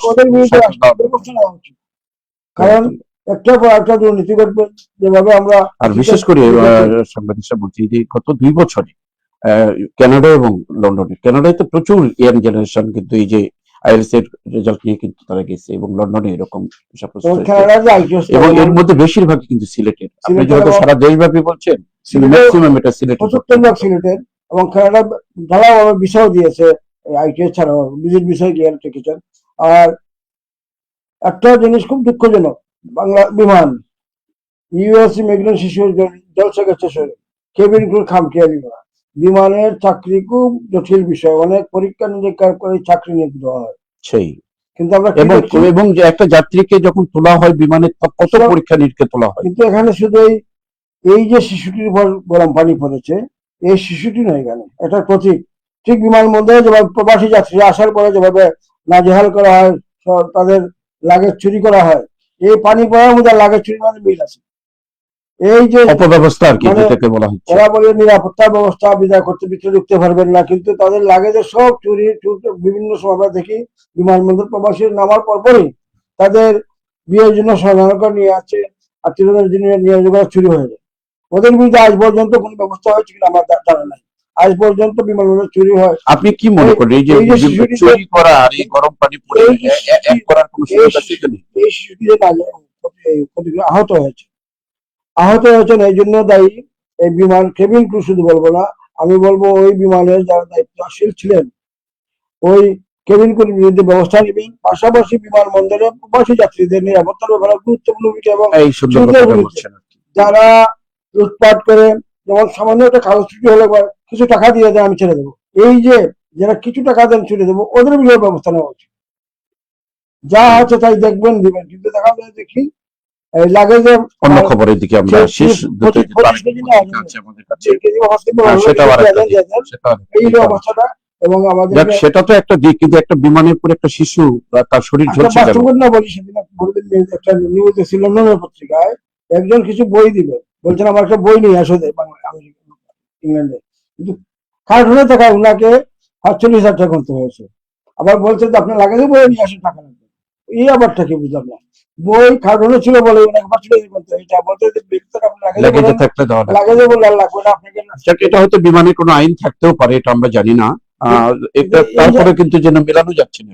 ওদের বিরুদ্ধে শাস্তি দেওয়া ব্যবস্থা নেওয়া উচিত। কারণ একটার পর একটা দুর্নীতি ঘটবে, যেভাবে আমরা আর বিশেষ করে সাংবাদিক সাহেব বলছি যে গত 2 বছরে কানাডা এবং লন্ডনে, কানাডায় তো প্রচুর ইয়াং জেনারেশন কিন্তু এই যে আইএলটিএস এর রেজাল্ট নিয়ে কিন্তু তারা গেছে, এবং লন্ডনে এরকম এবং এর মধ্যে বেশিরভাগই কিন্তু সিলেটের। আপনি যেহেতু সারা দেশব্যাপী বলছেন, ম্যাক্সিমাম এটা সিলেটের। 75 সিলেটের, এবং কানাডা ঢালাও বিষয় দিয়েছে ITS ছাড়াও, ভিজিট বিষয় গিয়ে রেখেছেন। আর একটা জিনিস খুব দুঃখজনক, বাংলা বিমান ইউএস ইমিগ্রেন্ট শিশুর জলসা গেছে শরীরে, কেবিন ক্রুর খামখেয়ালি করা। বিমানের চাকরি খুব জটিল বিষয়, অনেক পরীক্ষা নিরীক্ষা করে চাকরি নিয়োগ দেওয়া হয়। সেই কিন্তু আমরা এবং যে একটা যাত্রীকে যখন তোলা হয় বিমানে, কত পরীক্ষা নিরীক্ষা তোলা হয়। কিন্তু এখানে শুধু এই যে শিশুটির উপর গরম পানি পড়েছে, এই শিশুটি নয়, এখানে এটা প্রতীক। ঠিক বিমানবন্দরে যেভাবে প্রবাসী যাত্রী আসার পরে যেভাবে নাজেহাল করা হয়, তাদের লাগেজ চুরি করা হয়, এই পানি পড়ার মধ্যে লাগেজ চুরি মানে মিল আছে। এই যে অপব্যবস্থা আর কি, যেটাকে বলা হচ্ছে। ওরা বলে নিরাপত্তার ব্যবস্থা বিদায় করতে, ভিতরে ঢুকতে পারবেন না, কিন্তু তাদের লাগেজের সব চুরি বিভিন্ন সময় আমরা দেখি বিমানবন্দর প্রবাসী নামার পরপরই তাদের বিয়ের জন্য স্বর্ণালঙ্কার নিয়ে আছে, আত্মীয়দের জন্য নিয়ে চুরি হয়ে যায়। ওদের বিরুদ্ধে আজ পর্যন্ত কোনো ব্যবস্থা হয়েছে কিনা আমার জানা নাই। আজ পর্যন্ত বিমানবন্দর চুরি হয়। আপনি কি মনে করেন এই যে চুরি করা আর এই গরম পানি পড়ে এক করার কোনো সুযোগ আছে কি? এই শিশুটি যে আহত হয়েছেন, এই জন্য দায়ী এই বিমান কেবিন ক্রু, শুধু বলবো না, আমি বলবো ওই বিমানের যারা দায়িত্বশীল ছিলেন, ওই কেবিন ক্রুর বিরুদ্ধে ব্যবস্থা নেবেন। পাশাপাশি বিমানবন্দরে প্রবাসী যাত্রীদের নিরাপত্তার ব্যাপারে গুরুত্বপূর্ণ ভূমিকা, এবং যারা লুটপাট করে, যেমন সামান্য একটা কাগজ চুরি হলে কিছু টাকা দিয়ে দেয় আমি ছেড়ে দেবো, এই যে যারা কিছু টাকা দেন ছেড়ে দেবো, ওদের বিরুদ্ধে ব্যবস্থা নেওয়া উচিত। যা আছে তাই দেখবেন দিবেন, কিন্তু দেখা যায় দেখি লাগেজে অন্য খবরের দিকে আমরা শেষ অবস্থাটা, এবং আমাদের সেটা তো একটা দিক, কিন্তু একটা বিমানের উপর একটা শিশু তার শরীর ঝলসে গেল। না বলি, সেদিন একটা নিউজ ছিল লন্ডনের পত্রিকায়, একজন কিছু বই দিবে, বলছেন আমার একটা বই নিয়ে আসো ইংল্যান্ডে, কিন্তু কার্টুনে টাকা উনাকে 48,000 টাকা করতে হয়েছে। আবার বলছে যে আপনার লাগেজে বই নিয়ে আসেন, টাকা লাগবে। এই আবারটা কি বুঝলাম না, বই কার্টুনে ছিল বলে ওনাকে 48,000 করতে, এটা বলতে লাগেজে থাকলে দেওয়া লাগেজে বললে আর লাগবে না আপনাকে। এটা হয়তো বিমানে কোনো আইন থাকতেও পারে, এটা আমরা জানি না। তারপরে কিন্তু যেন মেলানো যাচ্ছে না।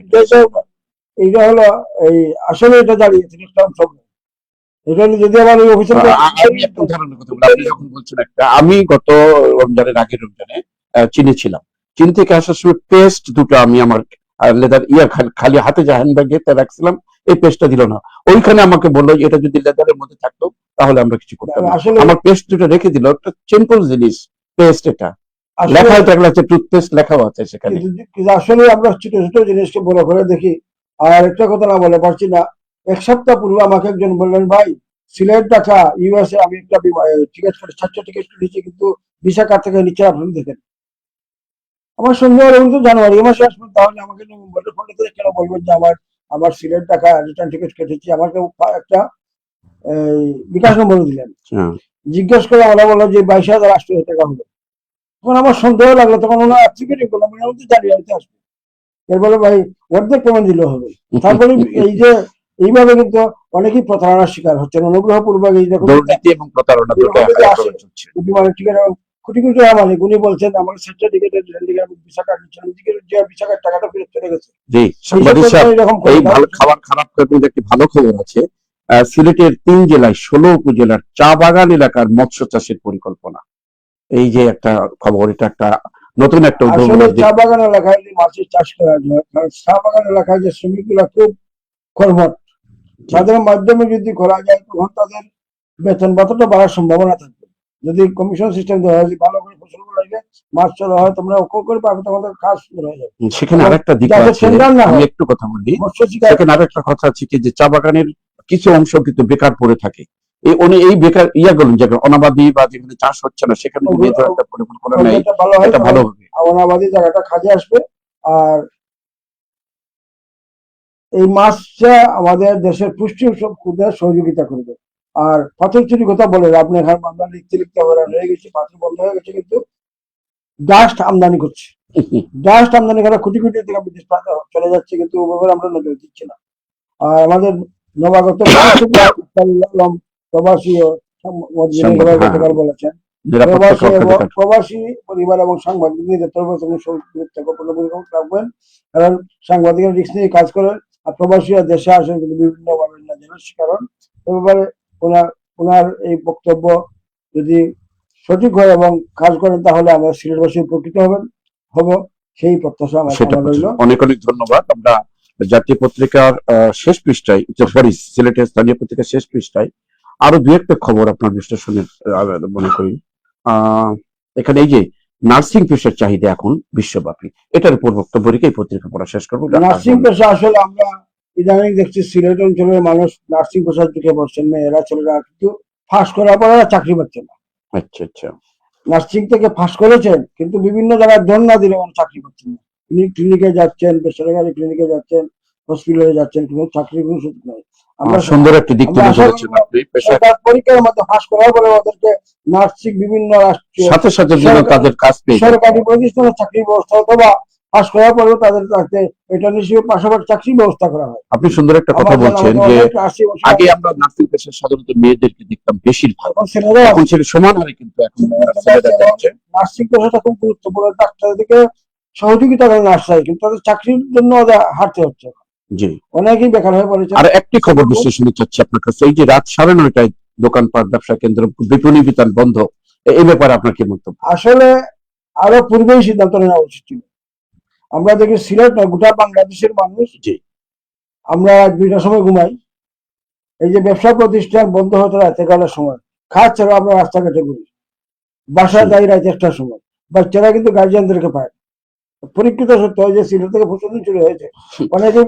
এইটা হলো এই আসলে এটা দাঁড়িয়েছে এটা যদি আবার ওই অফিসার, আমি একটা উদাহরণের কথা বলি। আপনি যখন বলছেন একটা, আমি গত রমজানের আগের রমজানে চীনে ছিলাম। চীন থেকে আসার সময় পেস্ট দুটো আমি আমার লেদার খালি হাতে যে হ্যান্ডব্যাগে রাখছিলাম, এই পেস্টটা দিল না। ওইখানে আমাকে বললো এটা যদি লেদারের মধ্যে থাকতো তাহলে আমরা কিছু করতাম না। আমার পেস্ট দুটো রেখে দিল, একটা সিম্পল জিনিস পেস্ট, এটা লেখাও থাকলে আছে, টুথপেস্ট লেখাও আছে সেখানে। আসলে আমরা ছোট ছোট জিনিসকে বড় করে দেখি। আর একটা কথা না বলে পারছি না, 1 সপ্তাহ পূর্বে আমাকে একজন বললেন, ভাই সিলেট ঢাকা ইউএসএ আমি একটা টিকিট করে 4টা টিকিট নিয়েছি, কিন্তু ভিসা কার্ড থেকে নিচে আপনি দেখেন। আমার সন্দেহ হলো জানুয়ারি মাসে আসবেন, তাহলে আমাকে নভেম্বরের ফোনটা কেন বলবেন যে আমার আমার সিলেট টাকা রিটার্ন টিকিট কেটেছি, আমাকে একটা বিকাশ নম্বর দিলেন। জিজ্ঞেস করে ওরা বললো যে 22,800 টাকা হলো। তখন আমার সন্দেহ লাগলো, তখন ওনার অ্যাপ্লিকেটই করলাম, জানি আমি আসবে। এরপরে ভাই অর্ধেক পেমেন্ট দিলেও হবে। তারপরে এই যে এইভাবে কিন্তু অনেকেই প্রতারণার শিকার হচ্ছেন, অনুগ্রহপূর্বক এই দেখুন কোটি কোটি টাকা মালিক উনি বলছেন আমার সার্টিফিকেটের ভিসা কার্ড নিচ্ছেন, ভিসা কার্ড টাকাটা ফেরত চলে গেছে। জি এই ভালো খাবার খারাপ কিন্তু একটি ভালো খবর আছে। সিলেটের 3 জেলায় 16 উপজেলার চা বাগান এলাকার মৎস্য চাষের পরিকল্পনা, এই যে একটা খবর, এটা একটা নতুন একটা আসলে চা বাগান এলাকায় মাছের চাষ করা যায়, কারণ চা বাগান এলাকায় যে শ্রমিকগুলা খুব কর্মঠ, তাদের মাধ্যমে যদি করা যায় তখন তাদের বেতন ভাতাটা বাড়ার সম্ভাবনা থাকবে। যদি কমিশন সিস্টেম দেওয়া হয়, ভালো করে ফসল লাগে, মাছ চলা হয়, তোমরা করে পাবে, তোমাদের কাজ শুরু হয়ে যাবে। সেখানে আরেকটা দিক আছে, আমি একটু কথা বলি। সেখানে আরেকটা কথা আছে কি, যে চা বাগানের কিছু অংশ কিন্তু বেকার পড়ে থাকে। এই বেকার ইয়াগুলো যেগুলো অনাবাদি বা যেগুলো চাষ হচ্ছে না, সেখানে যদি একটা পরিকল্পনা নেই, এটা ভালো হবে। অনাবাদি জায়গাটা কাজে আসবে। আর এই মাছটা আমাদের দেশের পুষ্টি সহযোগিতা করবে। আর পাথর চুরি কথা বলে আপনি এখানে আমরা লিখতে লিখতে হয়ে গেছি, পাথর বন্ধ হয়ে গেছে, কিন্তু ডাস্ট আমদানি করছে। ডাস্ট আমদানি করা কোটি কোটি টাকা বিদেশ চলে যাচ্ছে, কিন্তু ওভাবে আমরা নজর দিচ্ছি না। আর আমাদের নবাগত প্রবাসী গতকাল বলেছেন, প্রবাসী পরিবার এবং সাংবাদিকদের গুরুত্বপূর্ণ ভূমিকা রাখবেন, কারণ সাংবাদিকের রিস্ক নিয়ে কাজ করেন। আর প্রবাসীরা দেশে আসেন কিন্তু বিভিন্ন ভাবে জেলার কারণ এ ব্যাপারে ওনার এই বক্তব্য যদি সঠিক হয় এবং কাজ করেন, তাহলে আমরা সিলেটবাসী উপকৃত হব, সেই প্রত্যাশা আমার রইল। অনেক অনেক ধন্যবাদ। আমরা জাতীয় পত্রিকার শেষ পৃষ্ঠায়, সরি সিলেটের স্থানীয় পত্রিকার শেষ পৃষ্ঠায় আরো দু একটা খবর আপনার বিশ্লেষণের মনে করি। এখানে এই যে নার্সিং পেশার চাহিদা এখন বিশ্বব্যাপী, এটার উপর বক্তব্য রেখে এই পত্রিকা পড়া শেষ করবো। নার্সিং পেশা আসলে আমরা ইদানিং দেখছি সিলেট অঞ্চলের মানুষ নার্সিং পেশার দিকে বসছেন, মেয়েরা ছেলেরা, কিন্তু ফাঁস করার পরে চাকরি পাচ্ছে না। আচ্ছা আচ্ছা, নার্সিং থেকে ফাঁস করেছেন কিন্তু বিভিন্ন জায়গায় দন না দিলে চাকরি পাচ্ছেন না। ক্লিনিকে যাচ্ছেন, বেসরকারি ক্লিনিকে যাচ্ছেন, হসপিটালে যাচ্ছেন, কিন্তু চাকরির কোনো সুযোগ নেই। আমরা সুন্দর একটি দিক তুলে ধরেছেন আপনি। পরীক্ষার মধ্যে ফাঁস করার পরে ওদেরকে নার্সিং বিভিন্ন রাষ্ট্রীয় সাথে সাথে তাদের কাজ পেয়ে সরকারি প্রতিষ্ঠানে চাকরির ব্যবস্থা, অথবা পাস করার পরেও তাদের এটা নিশ্চয়ই পাশাপাশি চাকরির ব্যবস্থা করা হয়। আপনি সুন্দর একটা কথা বলছেন যে আগে আমরা নার্সিং পেশায় সাধারণত মেয়েদেরকে দেখতাম বেশিরভাগ, এখন ছেলে সমান হারে কিন্তু এখন নার্সিং পেশাটা খুব গুরুত্বপূর্ণ। ডাক্তারদেরকে সহযোগিতা করে নার্স চাই, কিন্তু তাদের চাকরির জন্য হারতে হচ্ছে। জি, অনেকেই বেকার হয়ে পড়েছে। আর একটি খবর বিশ্লেষণ চাচ্ছি আপনার কাছে, এই যে রাত 9:30টায় দোকানপাট ব্যবসা কেন্দ্র বিপণী বিতান বন্ধ, এই ব্যাপারে আপনার কি মন্তব্য? আসলে আরো পূর্বেই সিদ্ধান্ত নেওয়া উচিত ছিল। আমরা দেখি সিলেট না, গোটা বাংলাদেশের মানুষ আমরা 2টার সময় ঘুমাই। এই যে ব্যবসা প্রতিষ্ঠান বন্ধ হতে রাত 11টার সময়, খাওয়া ছাড়া আমরা রাস্তাঘাটে ঘুরি, বাসায় যাই রাত 1টার সময়। বাচ্চারা কিন্তু গার্জিয়ানদেরকে পায়। পরীক্ষিত সত্য যে সিলেট থেকে প্রচুর চুরি হয়েছে। অনেকে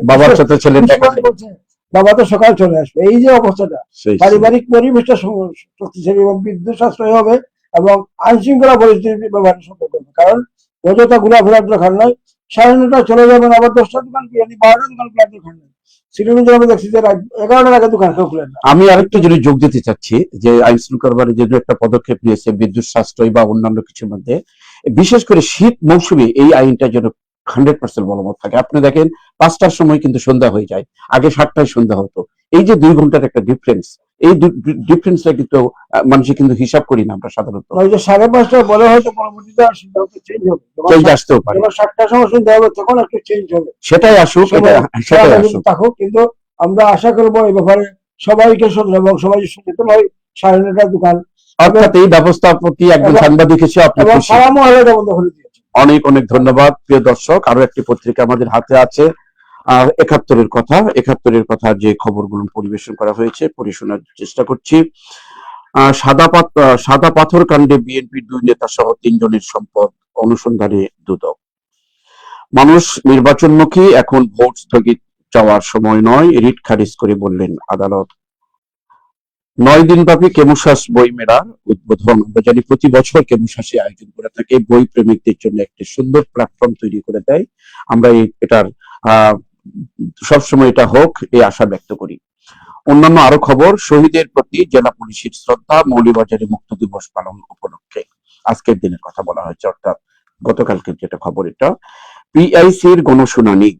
বাবা তো সকাল চলে আসবে। এই যে অবস্থাটা, পারিবারিক পরিবেশটা শক্তিশালী এবং বিদ্যুৎ সাশ্রয় হবে এবং আইন শৃঙ্খলা পরিস্থিতির ব্যাপারে সতর্ক হবে। কারণ অযথা ঘোরাফেরার দরকার নয়, 9:30 চলে যাবেন, আবার 10টা দোকান খুলে 12টা দোকান খোলার দরকার নেই। সিলেটে আমি দেখছি যে 11টার আগে দোকান কেউ খুলেন না। আমি আরেকটু যদি যোগ দিতে চাচ্ছি, যে আইন শৃঙ্খলা যে একটা পদক্ষেপ নিয়েছে বিদ্যুৎ সাশ্রয় বা অন্যান্য কিছুর মধ্যে, বিশেষ করে শীত মৌসুমে এই আইনটা যেন 100% বলবৎ থাকে। আপনি দেখেন 5টার সময় কিন্তু সন্ধ্যা হয়ে যায়, আগে 7টায় সন্ধ্যা হতো। এই যে 2 ঘন্টার একটা ডিফারেন্স, এই ডিফারেন্সটা কিন্তু মানুষের কিন্তু হিসাব করি না আমরা সাধারণত। 5:30 বলে হয়তো পরবর্তীতে চেঞ্জ হবে, চেঞ্জ আসতেও পারে। 7টার সময় সন্ধ্যা হবে, তখন একটু চেঞ্জ হবে। সেটাই আসুক, সেটাই আসুক। কিন্তু আমরা আশা করবো এই ব্যাপারে সবাইকে সচেতন এবং সবাই সচেতন হয়। 9:30টার দোকান, অর্থাৎ এই ব্যবস্থার প্রতি একজন সাংবাদিক হিসেবে আপনি অনেক অনেক ধন্যবাদ। প্রিয় দর্শক, আরো একটি পত্রিকা আমাদের হাতে আছে, 71-এর কথা যে খবরগুলো পরিবেশন করা হয়েছে পরিশোনার চেষ্টা করছি। সাদা পাথর কাণ্ডে বিএনপির 2 নেতা সহ 3 জনের সম্পদ অনুসন্ধানে দুদক। মানুষ নির্বাচনমুখী, এখন ভোট স্থগিত চাওয়ার সময় নয়, রিট খারিজ করে বললেন আদালত। 9 দিনব্যাপী কেমুশ্বাস বই মেলার উদ্বোধন। আমরা জানি প্রতি বছর কেমুশ্বাসে আয়োজন করে থাকে, বই প্রেমিকদের জন্য একটি সুন্দর প্ল্যাটফর্ম তৈরি করে দেয়। আমরা এটার সবসময় এটা হোক এই আশা ব্যক্ত করি। অন্যান্য আরো খবর, শহীদের প্রতি জেলা পুলিশের শ্রদ্ধা মৌলভীবাজারে মুক্তি দিবস পালন উপলক্ষে আজকের দিনের কথা বলা হয়েছে, অর্থাৎ গতকালকের যেটা খবর এটা। পিআইসির গণশুনানি,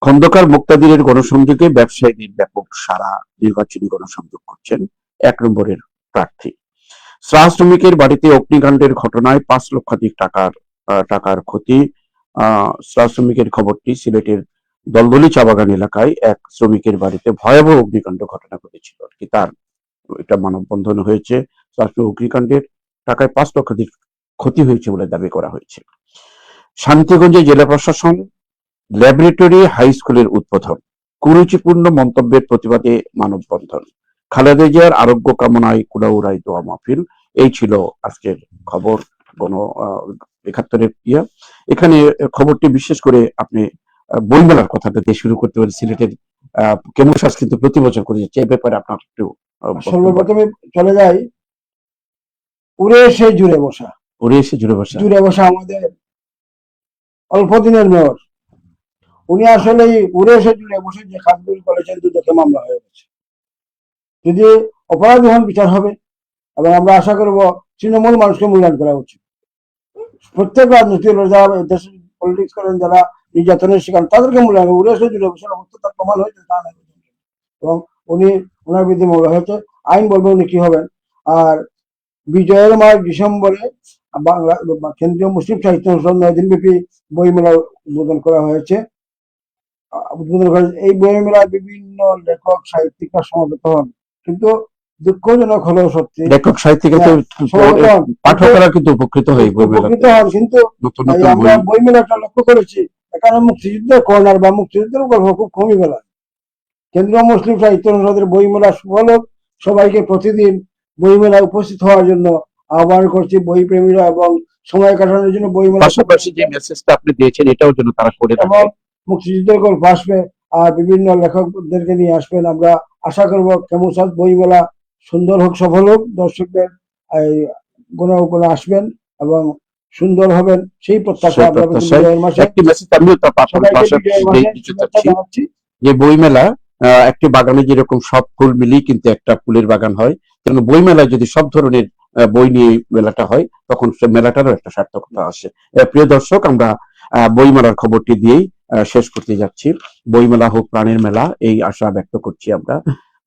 খন্দকার মুক্তাদিরের গণসংযোগে ব্যবসায়ীদের ব্যাপক সারা, নির্বাচনী গণসংযোগ করছেন 1 নম্বরের প্রার্থী। শ্রম শ্রমিকের বাড়িতে অগ্নিকাণ্ডের ঘটনায় 5 লক্ষাধিক টাকার ক্ষতি। শ্রম শ্রমিকের খবরটি, সিলেটের দলদলি চা বাগান এলাকায় এক শ্রমিকের বাড়িতে ভয়াবহ অগ্নিকাণ্ড ঘটনা ঘটেছিল আর কি, তার এটা মানববন্ধন হয়েছে। অগ্নিকাণ্ডের টাকায় 5 লক্ষাধিক ক্ষতি হয়েছে বলে দাবি করা হয়েছে। শান্তিগঞ্জে জেলা প্রশাসন ল্যাবরেটরি হাই স্কুলের উদ্বোধন, কুরুচিপূর্ণ মন্তব্যের প্রতিবাদে মানববন্ধন, খালেদা জিয়ার আরোগ্য কামনায় কুলাউড়ায় দোয়া মাহফিল। এই ছিল আজকের খবর গণ 71-এর ইয়া। এখানে খবরটি বিশেষ করে আপনি বইমেলার কথাটা দিয়ে শুরু করতে পারেন। সিলেটের কেমোসাস কিন্তু প্রতি বছর করে যাচ্ছে, এই ব্যাপারে আপনার একটু সর্বপ্রথমে চলে যাই উড়ে এসে জুড়ে বসা। জুড়ে বসা আমাদের অল্প দিনের মেয়র, উনি আসলে উড়ে এসে জুড়ে বসে যে কাজগুলি করেছেন দুদকে মামলা হয়ে গেছে। যদি অপরাধী হন বিচার হবে, এবং আমরা আশা করব তৃণমূল মানুষকে মূল্যায়ন করা উচিত। প্রত্যেক রাজনৈতিক যারা দেশে পলিটিক্স করেন, যারা নির্যাতনের শিকার, তাদেরকে মূল্যায়ন। উড়ে এসে জুড়ে বসে অবস্থা তার প্রমাণ হয়েছে তা নাই, এবং ওনার বিরুদ্ধে মামলা হয়েছে। আইন বলবে উনি কি হবেন। আর বিজয়ের মাস ডিসেম্বরে কেন্দ্রীয় মুসলিম সাহিত্য অনুষদ 9 দিনব্যাপী বইমেলা উদ্বোধন করা হয়েছে। এই বইমেলায় বিভিন্ন লেখক সাহিত্যিকরা সমবেত হন, কিন্তু দুঃখজনক হলেও সত্যি লেখক সাহিত্যিকরা পাঠকরা কিন্তু উপকৃত হন। কিন্তু আমরা বইমেলাটা লক্ষ্য করেছি, এখানে মুক্তিযুদ্ধের কর্নার বা মুক্তিযুদ্ধের গল্প খুব কমই বলা। কেন্দ্রীয় মুসলিম সাহিত্য অনুষদের বইমেলা সুফল হোক, সবাইকে প্রতিদিন বইমেলায় উপস্থিত হওয়ার জন্য আহ্বান করছি। বই প্রেমীরা এবং সময় কাটানোর জন্য বইমেলা, পাশাপাশি যে মেসেজটা আপনি দিয়েছেন এটাও যেন তারা করে থাকে, এবং মুক্তিযুদ্ধের গল্প আসবে আর বিভিন্ন লেখকদেরকে নিয়ে আসবেন। আমরা আশা করব কেমোসাস বইমেলা সুন্দর হোক, সফল হোক, দর্শকদের গণ আসবেন এবং সুন্দর হবেন সেই প্রত্যাশা জানাচ্ছি। যে বইমেলা একটি বাগানে যেরকম সব ফুল মিলিয়ে কিন্তু একটা ফুলের বাগান হয়, তেমন বইমেলায় যদি সব ধরনের বই নিয়ে মেলাটা হয় তখন সে মেলাটারও একটা সার্থকতা আসে। প্রিয় দর্শক, আমরা বইমেলার খবরটি দিয়েই শেষ করতে যাচ্ছি। বইমেলা হোক প্রাণের মেলা, এই আশা ব্যক্ত করছি আমরা।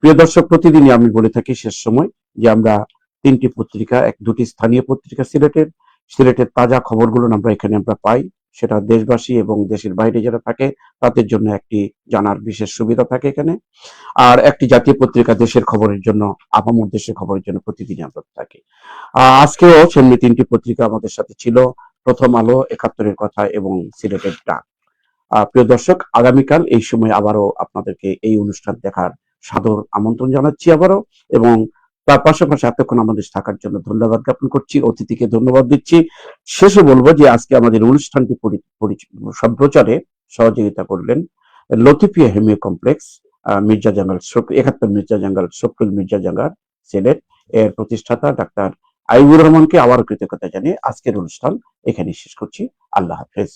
প্রিয় দর্শক, প্রতিদিনই আমি বলে থাকি শেষ সময় যে আমরা 3টি পত্রিকা, 2টি স্থানীয় পত্রিকা, সিলেটের তাজা খবরগুলো আমরা পাই, সেটা দেশবাসী এবং দেশের বাইরে যারা থাকে তাদের জন্য একটি জানার বিশেষ সুবিধা থাকে এখানে। আর একটি জাতীয় পত্রিকা দেশের খবরের জন্য, আপামর দেশের খবরের জন্য প্রতিদিনই আমরা থাকি। আজকেও সেমনি 3টি পত্রিকা আমাদের সাথে ছিল, প্রথম আলো, 71-এর কথা এবং সিলেটের ডাক। প্রিয় দর্শক, আগামীকাল এই সময় আবারও আপনাদেরকে এই অনুষ্ঠান দেখার সাদর আমন্ত্রণ জানাচ্ছি আবারও, এবং তার পাশাপাশি এতক্ষণ আমাদের থাকার জন্য ধন্যবাদ জ্ঞাপন করছি, অতিথিকে ধন্যবাদ দিচ্ছি। শেষে বলবো যে আজকে আমাদের অনুষ্ঠানটি সম্প্রচারে সহযোগিতা করলেন লতিফিয়া হেমিও কমপ্লেক্স, মির্জা জাঙ্গাল 71 মির্জা জাঙ্গাল, শফিউল মির্জা জাঙ্গাল, সিলেট, এর প্রতিষ্ঠাতা ডাক্তার আইবুর রহমানকে আবারও কৃতজ্ঞতা জানিয়ে আজকের অনুষ্ঠান এখানে শেষ করছি। আল্লাহ হাফেজ।